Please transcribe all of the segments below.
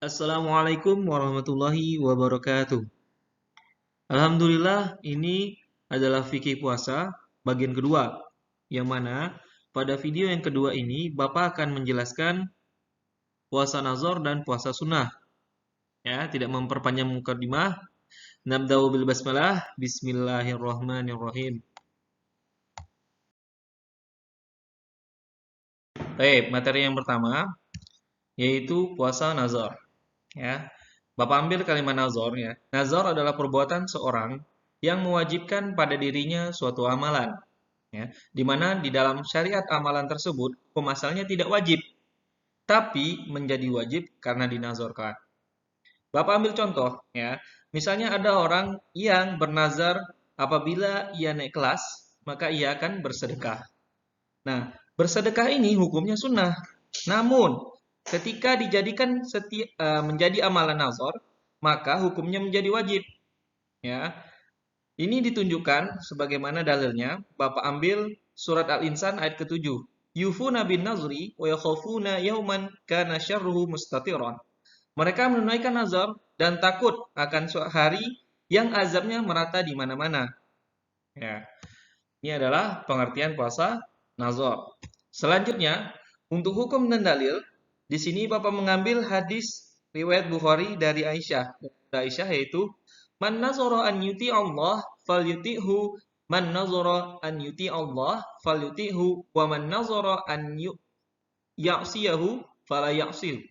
Assalamualaikum warahmatullahi wabarakatuh. Alhamdulillah, ini adalah fikih puasa bagian kedua, yang mana pada video yang kedua ini Bapak akan menjelaskan puasa nazar dan puasa sunnah. Ya, tidak memperpanjang mukadimah. Nabda'u bil basmalah. Bismillahirrahmanirrahim. Baik, materi yang pertama yaitu puasa nazar. Ya, Bapak ambil kalimat nazar ya. Nazar adalah perbuatan seorang yang mewajibkan pada dirinya suatu amalan. Ya, di mana di dalam syariat amalan tersebut hukum asalnya tidak wajib, tapi menjadi wajib karena dinazarkan. Bapak ambil contoh ya. Misalnya ada orang yang bernazar apabila ia naik kelas, maka ia akan bersedekah. Nah, bersedekah ini hukumnya sunnah. Namun, ketika dijadikan menjadi amalan nazar, maka hukumnya menjadi wajib. Ya, ini ditunjukkan sebagaimana dalilnya. Bapak ambil surat Al-Insan ayat ke-7. Yufuna bin nazri wa yakhafuna yauman kana syarruhu mustatiran. Mereka menunaikan nazar dan takut akan suatu hari yang azabnya merata di mana-mana. Ya. Ini adalah pengertian puasa nazar. Selanjutnya, untuk hukum dan dalil, di sini Bapak mengambil hadis riwayat Bukhari dari Aisyah. Aisyah yaitu man nazara an yuti Allah falyuti'hu, man nazara an yuti Allah falyuti'hu, wa man nazara an ya'siyahu fala ya'sil.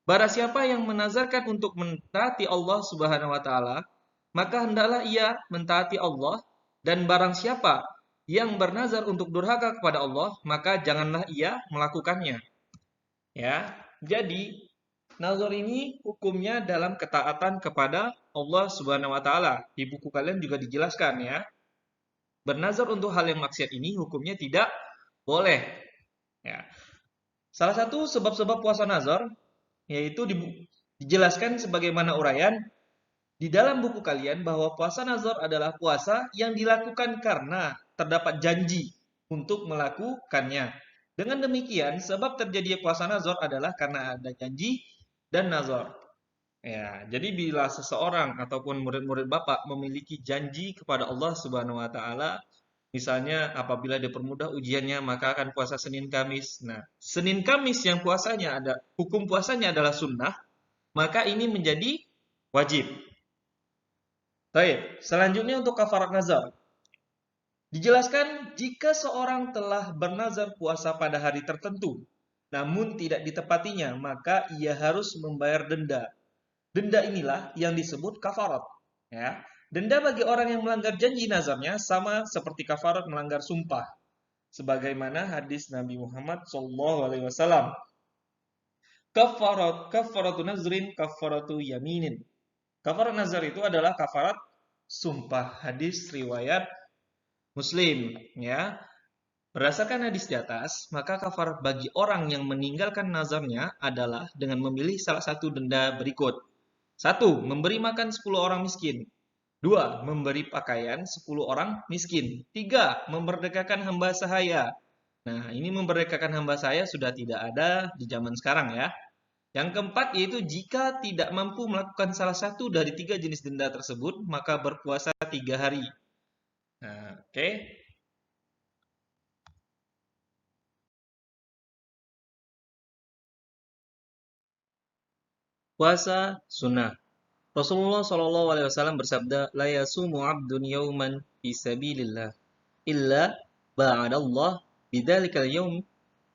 Barang siapa yang menazarkan untuk mentaati Allah Subhanahu wa taala, maka hendaklah ia mentaati Allah, dan barang siapa yang bernazar untuk durhaka kepada Allah, maka janganlah ia melakukannya. Ya. Jadi, nazar ini hukumnya dalam ketaatan kepada Allah Subhanahu wa taala. Di buku kalian juga dijelaskan ya. Bernazar untuk hal yang maksiat ini hukumnya tidak boleh. Ya. Salah satu sebab-sebab puasa nazar yaitu dijelaskan sebagaimana uraian di dalam buku kalian bahwa puasa nazar adalah puasa yang dilakukan karena terdapat janji untuk melakukannya. Dengan demikian, sebab terjadi puasa nazar adalah karena ada janji dan nazar. Ya, jadi bila seseorang ataupun murid-murid Bapak memiliki janji kepada Allah Subhanahu wa taala, misalnya apabila dipermudah ujiannya maka akan puasa Senin Kamis. Nah, Senin Kamis yang puasanya ada hukum puasanya adalah sunnah, maka ini menjadi wajib. Baik, selanjutnya untuk kafarat nazar. Dijelaskan jika seorang telah bernazar puasa pada hari tertentu, namun tidak ditepatinya, maka ia harus membayar denda. Denda inilah yang disebut kafarat. Ya, denda bagi orang yang melanggar janji nazarnya sama seperti kafarat melanggar sumpah. Sebagaimana hadis Nabi Muhammad SAW. Kafaratu nazrin kafaratu yaminin. Kafarat nazar itu adalah kafarat sumpah. Hadis riwayat Muslim, ya. Berdasarkan hadis di atas, maka kafarat bagi orang yang meninggalkan nazarnya adalah dengan memilih salah satu denda berikut. 1. Memberi makan 10 orang miskin. 2. Memberi pakaian 10 orang miskin. 3. Memerdekakan hamba sahaya. Nah, ini memerdekakan hamba sahaya sudah tidak ada di zaman sekarang ya. Yang keempat yaitu jika tidak mampu melakukan salah satu dari 3 jenis denda tersebut, maka berpuasa 3 hari. Nah, oke. Puasa sunnah. Rasulullah SAW bersabda, "La yasumu 'abdun yawman fi sabilillah illa ba'adallah bidzalikal yawm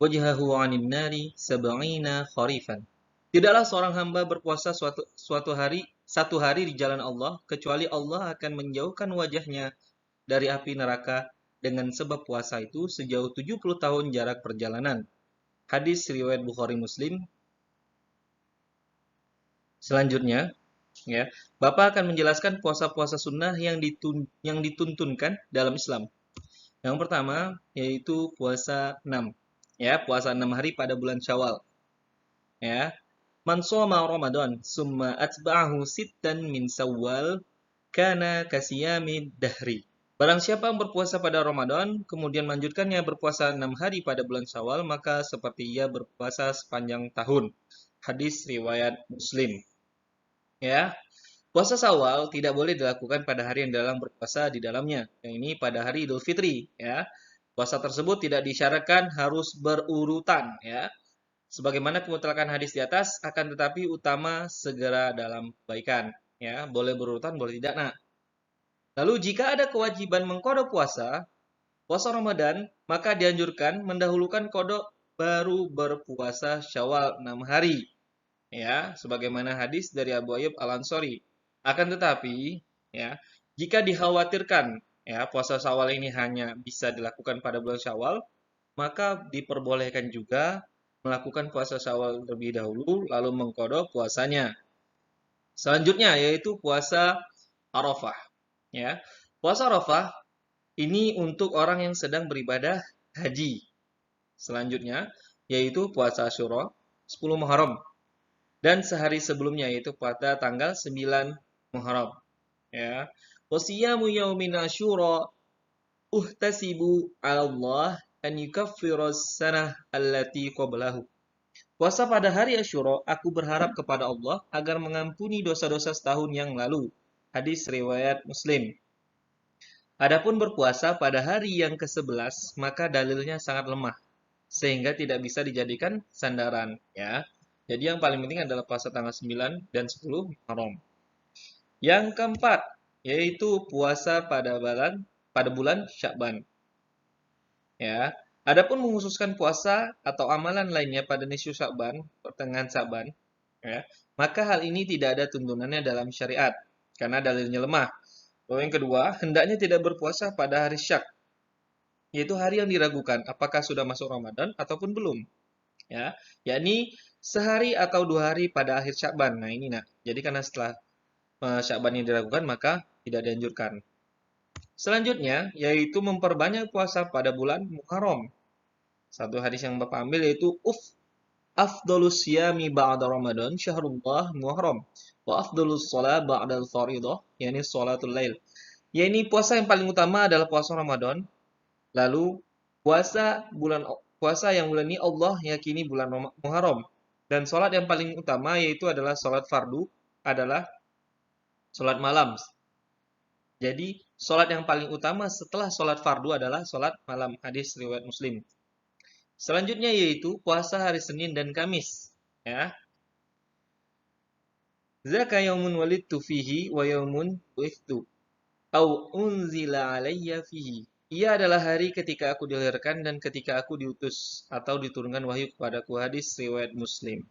wajhahu 'anil nari sab'ina kharifan." Tidaklah seorang hamba berpuasa satu hari di jalan Allah kecuali Allah akan menjauhkan wajahnya dari api neraka dengan sebab puasa itu sejauh 70 tahun jarak perjalanan. Hadis riwayat Bukhari Muslim. Selanjutnya, ya, Bapak akan menjelaskan puasa-puasa sunnah yang dituntunkan dalam Islam. Yang pertama yaitu puasa 6. Ya, puasa 6 hari pada bulan Syawal. Ya. Man shoma Ramadan summa atba'ahu sittan min Syawal kana kasiyami dahri. Barang siapa yang berpuasa pada Ramadan kemudian melanjutkannya berpuasa 6 hari pada bulan Syawal, maka seperti ia berpuasa sepanjang tahun. Hadis riwayat Muslim. Ya, puasa Syawal tidak boleh dilakukan pada hari yang dalam berpuasa di dalamnya. Yang ini pada hari Idul Fitri, ya. Puasa tersebut tidak disyaratkan harus berurutan, ya. Sebagaimana kemutlakan hadis di atas, akan tetapi utama segera dalam kebaikan, ya. Boleh berurutan, boleh tidak. Nah, lalu jika ada kewajiban mengkodok puasa, puasa Ramadan, maka dianjurkan mendahulukan kodok baru berpuasa Syawal 6 hari. Ya, sebagaimana hadis dari Abu Ayyub Al-Ansori. Akan tetapi, ya, jika dikhawatirkan ya puasa Syawal ini hanya bisa dilakukan pada bulan Syawal, maka diperbolehkan juga melakukan puasa Syawal terlebih dahulu lalu mengkodok puasanya. Selanjutnya yaitu puasa Arafah, ya. Puasa Arafah ini untuk orang yang sedang beribadah haji. Selanjutnya yaitu puasa Asyura 10 Muharram dan sehari sebelumnya yaitu pada tanggal 9 Muharram, ya. Wasiyamu yaumin Asyura uhtasibu 'ala Allah an yukaffiras sanah allati qablahu. Puasa pada hari Asyura aku berharap kepada Allah agar mengampuni dosa-dosa setahun yang lalu. Hadis riwayat Muslim. Adapun berpuasa pada hari yang ke-11 maka dalilnya sangat lemah sehingga tidak bisa dijadikan sandaran, ya. Jadi yang paling penting adalah puasa tanggal 9 dan 10 Muharram. Yang keempat yaitu puasa pada bulan Sya'ban, ya. Adapun menghususkan puasa atau amalan lainnya pada nisfu Sya'ban, pertengahan Sya'ban, ya, maka hal ini tidak ada tuntunannya dalam syariat karena dalilnya lemah. Lalu yang kedua, hendaknya tidak berpuasa pada hari Syak, yaitu hari yang diragukan apakah sudah masuk Ramadan ataupun belum, ya, yakni sehari atau 2 hari pada akhir Sya'ban. Nah, ini nak. Jadi karena setelah Sya'ban yang diragukan maka tidak dianjurkan. Selanjutnya yaitu memperbanyak puasa pada bulan Muharram. Satu hadis yang Bapak ambil yaitu afdhalus siyami ba'da Ramadan syahrullah Muharram wa afdhalus shalah ba'dal fardhah yakni shalatul lail. Yakni puasa yang paling utama adalah puasa Ramadan. Lalu puasa yang bulan ini Allah yakini bulan Muharram. Dan sholat yang paling utama yaitu adalah sholat fardu adalah sholat malam. Jadi sholat yang paling utama setelah sholat fardu adalah sholat malam. Hadis riwayat Muslim. Selanjutnya yaitu puasa hari Senin dan Kamis. Ya. Zaka yaumun walidtu fihi wa yaumun bu'ithtu. Au unzila alayya fihi. Ia adalah hari ketika aku dilahirkan dan ketika aku diutus atau diturunkan wahyu kepadaku. Hadis riwayat Muslim.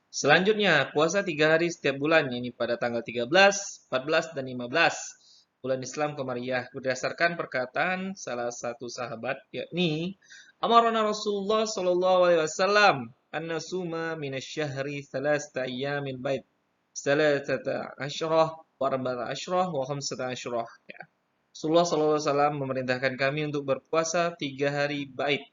Selanjutnya, puasa 3 hari setiap bulan, ini pada tanggal 13, 14, dan 15. Bulan Islam Qamariyah berdasarkan perkataan salah satu sahabat, yakni Amarana Rasulullah sallallahu alaihi wasallam an nasuma minasyahri thalathata ayyamin baid. Salatata asyrah, wa arba'ata asyrah, wa khamsata asyrah. Ya. Rasulullah sallallahu alaihi wasallam memerintahkan kami untuk berpuasa 3 hari baid,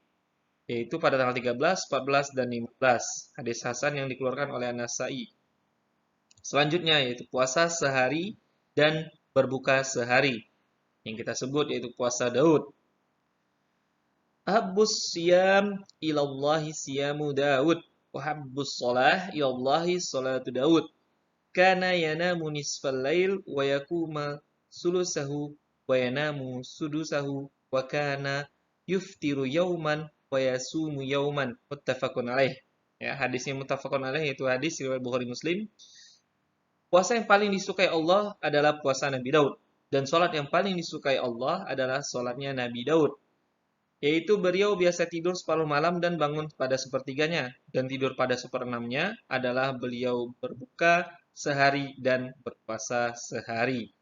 yaitu pada tanggal 13, 14, dan 15. Hadis Hasan yang dikeluarkan oleh An-Nasai. Selanjutnya yaitu puasa sehari dan berbuka sehari, yang kita sebut yaitu puasa Daud. Ahabbus siyam ilallahi siyamu Daud, wa habbus shalah ilallahi salatu Daud. Kana yanamu nisfal lail wa yakuma sulusahu wa yanamu sudusahu wa kana yuftiru yauman wa yasumu yauman, muttafaqun alaih. Ya, hadisnya muttafaqun alaih yaitu hadis riwayat Bukhari Muslim. Puasa yang paling disukai Allah adalah puasa Nabi Daud dan salat yang paling disukai Allah adalah salatnya Nabi Daud. Yaitu beliau biasa tidur separuh malam dan bangun pada sepertiganya dan tidur pada seperenamnya adalah beliau berbuka sehari dan berpuasa sehari.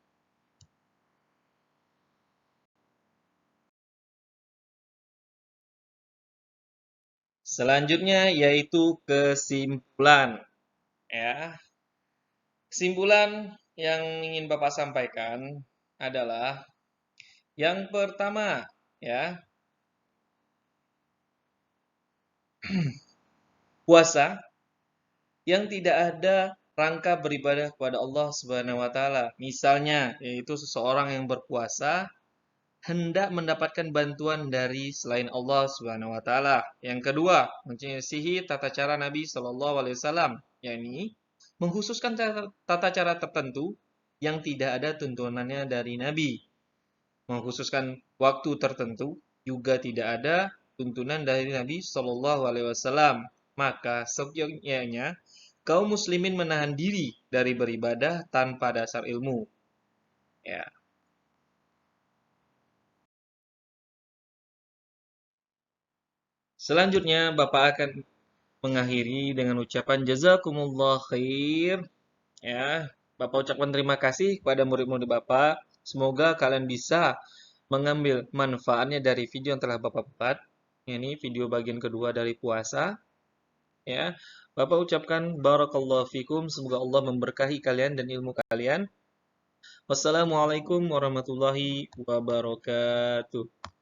Selanjutnya yaitu kesimpulan, ya. Kesimpulan yang ingin Bapak sampaikan adalah yang pertama, ya, puasa yang tidak ada rangka beribadah kepada Allah Subhanahu wa taala. Misalnya, yaitu seseorang yang berpuasa hendak mendapatkan bantuan dari selain Allah Subhanahu wa taala. Yang kedua, menyelisihi tata cara Nabi Shallallahu alaihi wasallam, yakni mengkhususkan tata cara tertentu yang tidak ada tuntunannya dari Nabi. Mengkhususkan waktu tertentu juga tidak ada tuntunan dari Nabi Shallallahu alaihi wasallam. Maka seyogyanya kaum muslimin menahan diri dari beribadah tanpa dasar ilmu. Ya. Selanjutnya Bapak akan mengakhiri dengan ucapan jazakumullah khair. Ya, Bapak ucapkan terima kasih kepada murid-murid Bapak. Semoga kalian bisa mengambil manfaatnya dari video yang telah Bapak buat. Ini video bagian kedua dari puasa. Ya, Bapak ucapkan barakallahu fikum. Semoga Allah memberkahi kalian dan ilmu kalian. Wassalamualaikum warahmatullahi wabarakatuh.